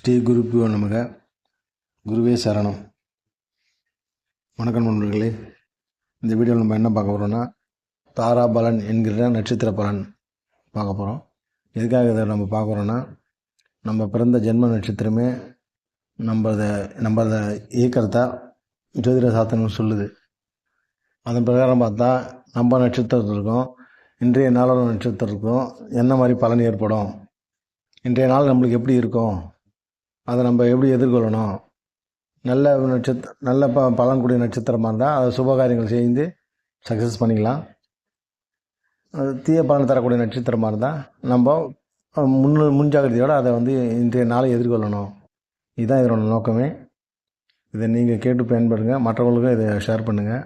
ஸ்ரீ குருப்பியோ நமக. குருவே சரணம். வணக்கம் நண்பர்களே. இந்த வீடியோவில் நம்ம என்ன பார்க்க போகிறோம்னா, தாராபலன் என்கிற நட்சத்திர பலன் பார்க்க போகிறோம். எதுக்காக இதை நம்ம பார்க்குறோன்னா, நம்ம பிறந்த ஜென்ம நட்சத்திரமே நம்ம இயக்கிறதா ஜோதிட சாஸ்திரம் சொல்லுது. அதன் பிரகாரம் பார்த்தா நம்ம நட்சத்திரத்திற்கும் இன்றைய நாளோட நட்சத்திரத்துக்கும் என்ன மாதிரி பலன் ஏற்படும், இன்றைய நாள் நம்மளுக்கு எப்படி இருக்கும், அதை நம்ம எப்படி எதிர்கொள்ளணும், நல்ல பலன்கூடிய நட்சத்திரமாக இருந்தால் அதை சுபகாரியங்கள் செய்து சக்ஸஸ் பண்ணிக்கலாம். அது தீய பலன் தரக்கூடிய நட்சத்திரமாக இருந்தால் நம்ம முன்ஜாகிரதையோடு அதை இன்றைய நாளை எதிர்கொள்ளணும். இதுதான் இதனோட நோக்கமே. இதை நீங்கள் கேட்டு பயன்படுங்க, மற்றவர்களுக்கும் இதை ஷேர் பண்ணுங்கள்.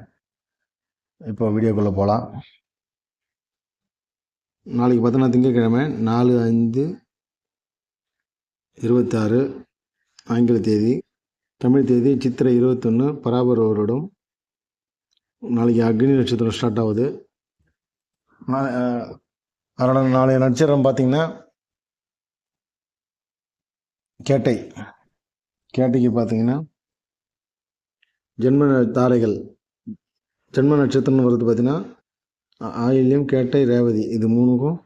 இப்போ வீடியோக்குள்ளே போகலாம். நாளைக்கு பார்த்தோன்னா திங்கட்கிழமை 4/5/26 ஆங்கில தேதி. தமிழ் தேதி சித்திரை 21 பராபர வருடம். நாளைக்கு அக்னி நட்சத்திரம் ஸ்டார்ட் ஆகுது. அதோட நாளைய நட்சத்திரம் பார்த்திங்கன்னா கேட்டைக்கு பார்த்திங்கன்னா ஜென்ம தாரைகள். ஜென்ம நட்சத்திரம்னு வருது பார்த்திங்கன்னா ஆயில்யம், கேட்டை, ரேவதி, இது மூணுக்கும்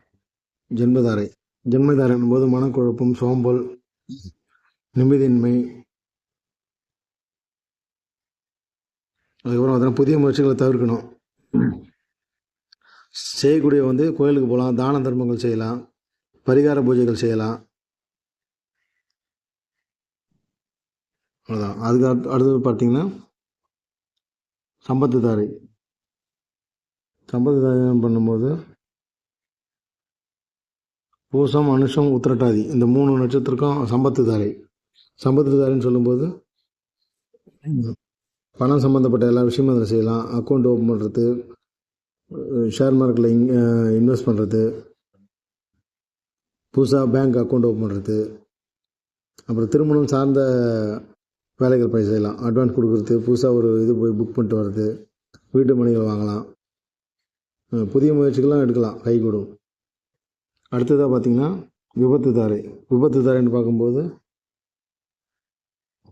ஜென்மதாரை. ஜென்மதாரைன்னும் போது மனக்குழப்பம், சோம்பல், நிம்மதியின்மை, அதுக்கப்புறம் பார்த்தீங்கன்னா புதிய முயற்சிகளை தவிர்க்கணும். செய்யக்கூடிய கோயிலுக்கு போகலாம், தான தர்மங்கள் செய்யலாம், பரிகார பூஜைகள் செய்யலாம். அவ்வளோதான். அதுக்கு அடுத்தது பார்த்திங்கன்னா சம்பத்து தாரை பண்ணும்போது பூசம், அனுஷம், உத்திரட்டாதி, இந்த 3 நட்சத்திரக்கும் சம்பத்து தாரைன்னு சொல்லும்போது பணம் சம்மந்தப்பட்ட எல்லா விஷயமும் அதில் செய்யலாம். அக்கௌண்ட் ஓப்பன் பண்ணுறது, ஷேர் மார்க்கெட்டில் இன்வெஸ்ட் பண்ணுறது, புதுசாக பேங்க் அக்கௌண்ட் ஓப்பன் பண்ணுறது, அப்புறம் திருமணம் சார்ந்த வேலைகள் போய் செய்யலாம். அட்வான்ஸ் கொடுக்குறது, புதுசாக ஒரு இது போய் புக் பண்ணிட்டு வர்றது, வீட்டு மணிகள் வாங்கலாம், புதிய முயற்சிகள்லாம் எடுக்கலாம், கை கூடும். அடுத்ததாக பார்த்திங்கன்னா விபத்து தாரைன்னு பார்க்கும்போது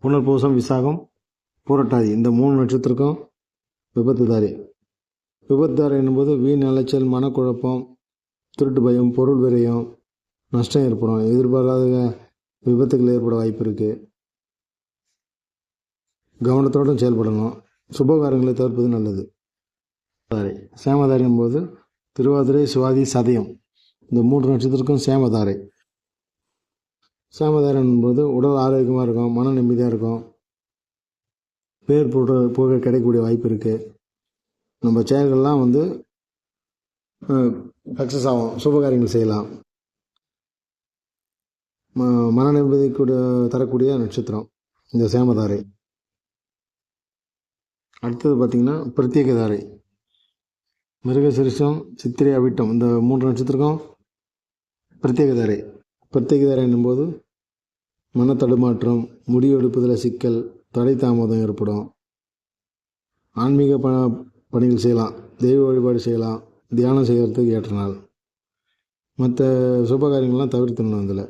புனர்பூசம், விசாகம், பூரட்டாதி, இந்த 3 நட்சத்திரக்கும் விபத்து தாரை என்னும்போது வீண் அலைச்சல், மனக்குழப்பம், திருட்டு பயம், பொருள் விரயம், நஷ்டம் ஏற்படும். எதிர்பாராத விபத்துகள் ஏற்பட வாய்ப்பு இருக்குது. கவனத்தோடு செயல்படணும். சுபகாரங்களை தவிர்ப்பது நல்லது. சேமதாரை என்பது திருவாதிரை, சுவாதி, சதயம், இந்த 3 நட்சத்திரக்கும் சேமதாரை என்பது உடல் ஆரோக்கியமாக இருக்கும், மன நிம்மதியாக இருக்கும், பேர் புகழ் கிடைக்கக்கூடிய வாய்ப்பு இருக்குது. நம்ம செயல்கள்லாம் சக்ஸஸ் ஆகும், சுபகாரியங்கள் செய்யலாம். மன நிம்மதி தரக்கூடிய நட்சத்திரம் இந்த சேமதாரை. அடுத்தது பார்த்திங்கன்னா பிரத்யேக தாரை. மிருகசிரிஷம், சித்திரை, அவிட்டம், இந்த 3 நட்சத்திரக்கும் பிரத்யேக தாரை என்னும்போது மன தடுமாற்றம், முடிவெடுப்பதில் சிக்கல், தடை தாமதம் ஏற்படும். ஆன்மீக பணிகள் செய்யலாம், தெய்வ வழிபாடு செய்யலாம், தியானம் செய்கிறதுக்கு ஏற்ற நாள். மற்ற சுபகாரியங்கள்லாம் தவிர்த்துடணும். அதில்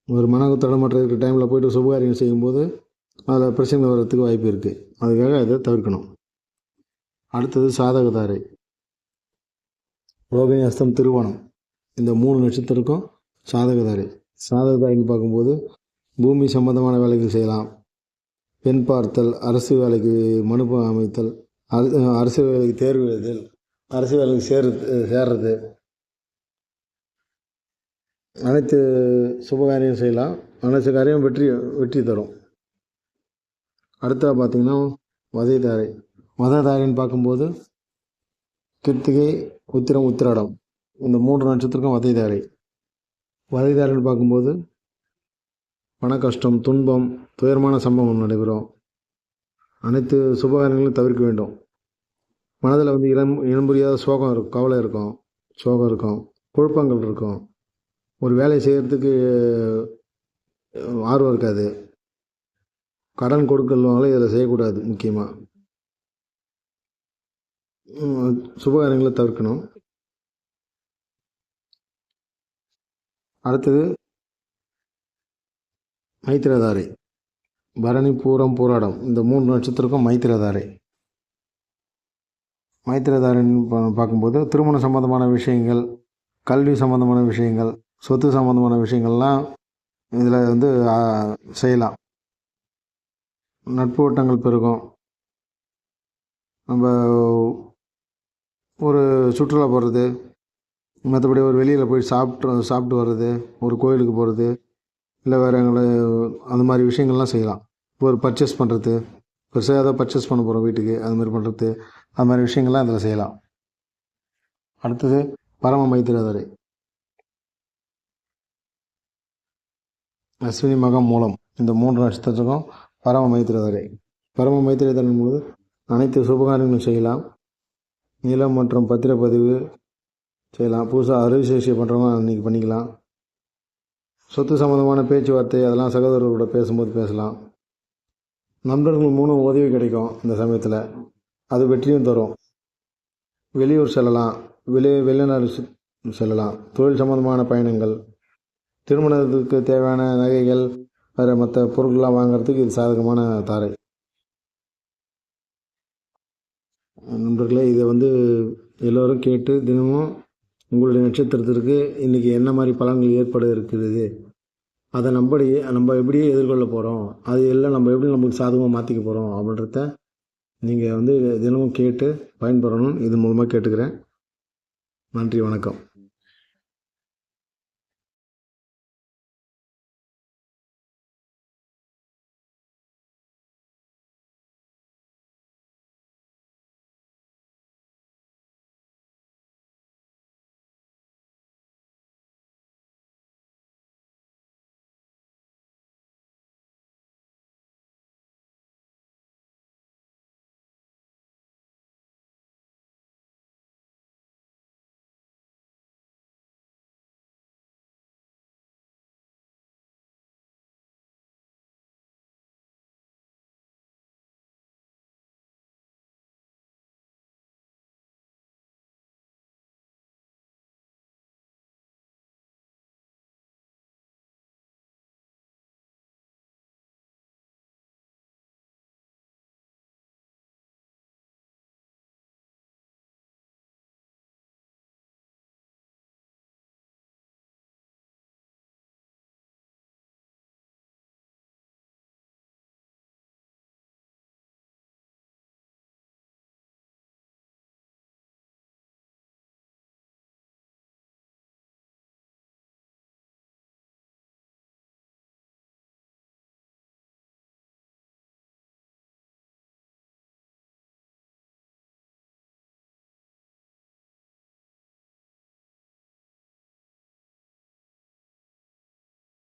ஒரு மன தடுமாற்றம் இருக்கிற டைமில் போய்ட்டு சுபகாரியம் செய்யும்போது அதில் பிரச்சனை வர்றதுக்கு வாய்ப்பு இருக்குது. அதுக்காக அதை தவிர்க்கணும். அடுத்தது சாதகதாரை. ரோகிணி, அஸ்தம், திருவோணம், இந்த 3 நட்சத்திரக்கும் சாதகதாரைன்னு பார்க்கும்போது பூமி சம்பந்தமான வேலைகள் செய்யலாம், பெண் பார்த்தல், அரசு வேலைக்கு மனு அமைத்தல், அரசு வேலைக்கு தேர்வு எழுதல், அரசு வேலைக்கு சேர்றது, அனைத்து சுபகாரியம் செய்யலாம். அனைத்து காரியம் வெற்றி தரும். அடுத்தது பார்த்திங்கன்னா வதைதாரைன்னு பார்க்கும்போது கிருத்திகை, உத்திரம், உத்திராடம், இந்த 3 நட்சத்திரக்கும் வதைதாரைன்னு பார்க்கும்போது பண கஷ்டம், துன்பம், துயரமான சம்பவம் நடைபெறும். அனைத்து சுபகாரியங்களும் தவிர்க்க வேண்டும். மனதில் இனம் புரியாத சோகம் இருக்கும், கவலை இருக்கும், சோகம் இருக்கும், குழப்பங்கள் இருக்கும். ஒரு வேலை செய்கிறதுக்கு ஆர்வம் இருக்காது. கடன் கொடுக்கறவங்களே இதில் செய்யக்கூடாது. முக்கியமாக சுபகாரியங்களை தவிர்க்கணும். அடுத்தது மைத்திரதாரை. பரணி, பூரம், பூராடம் இந்த 3 நட்சத்திரக்கும் மைத்திரதாரை. மைத்திரதாரின்னு பார்க்கும்போது திருமணம் சம்மந்தமான விஷயங்கள், கல்வி சம்மந்தமான விஷயங்கள், சொத்து சம்மந்தமான விஷயங்கள்லாம் இதில் வந்து செய்யலாம். நட்பு வட்டங்கள் பெருகும். நம்ம ஒரு சுற்றுலா போகிறது, மற்றபடி ஒரு வெளியில் போய் சாப்பிட்டு வர்றது, ஒரு கோயிலுக்கு போகிறது, இல்லை வேறு எங்களை அந்த மாதிரி விஷயங்கள்லாம் செய்யலாம். ஒரு பர்ச்சேஸ் பண்ணுறது, பெருசாக ஏதாவது பர்ச்சேஸ் பண்ண போகிறோம் வீட்டுக்கு, அது மாதிரி பண்ணுறது, அது மாதிரி விஷயங்கள்லாம் இதில் செய்யலாம். அடுத்தது பரம மைத்திரதாரை. அஸ்வினி, மகம், மூலம் இந்த 3 நட்சத்திரத்துக்கும் பரம மைத்திரதாரை. பரம மைத்திரதாரின் போது அனைத்து சுபகாரியங்களும் செய்யலாம். நிலம் மற்றும் பத்திரப்பதிவு செய்யலாம். புதுசாக அறுவை சிகிச்சை பண்ணுறவங்க அன்றைக்கி பண்ணிக்கலாம். சொத்து சம்மந்தமான பேச்சுவார்த்தை அதெல்லாம் சகோதரர்களோட பேசும்போது பேசலாம். நண்பர்கள் மூலம் உதவி கிடைக்கும் இந்த சமயத்தில், அது வெற்றியும் தரும். வெளியூர் செல்லலாம், வெளிநாடு செல்லலாம். தொழில் சம்மந்தமான பயணங்கள், திருமணத்துக்கு தேவையான நகைகள், வேறு மற்ற பொருட்கள்லாம் வாங்கிறதுக்கு இது சாதகமான தாரை. நண்பர்களே, இதை வந்து எல்லோரும் கேட்டு தினமும் உங்களுடைய நட்சத்திரத்திற்கு இன்றைக்கி என்ன மாதிரி பலன்கள் ஏற்பட இருக்கிறது, அதை நம்ம எப்படியே எதிர்கொள்ள போகிறோம், அது எல்லாம் நம்ம எப்படி நம்மளுக்கு சாதகமாக மாற்றிக்க போகிறோம் அப்படின்றத நீங்கள் வந்து தினமும் கேட்டு பயன்பெறணும் இது மூலமாக கேட்டுக்கிறேன். நன்றி, வணக்கம்.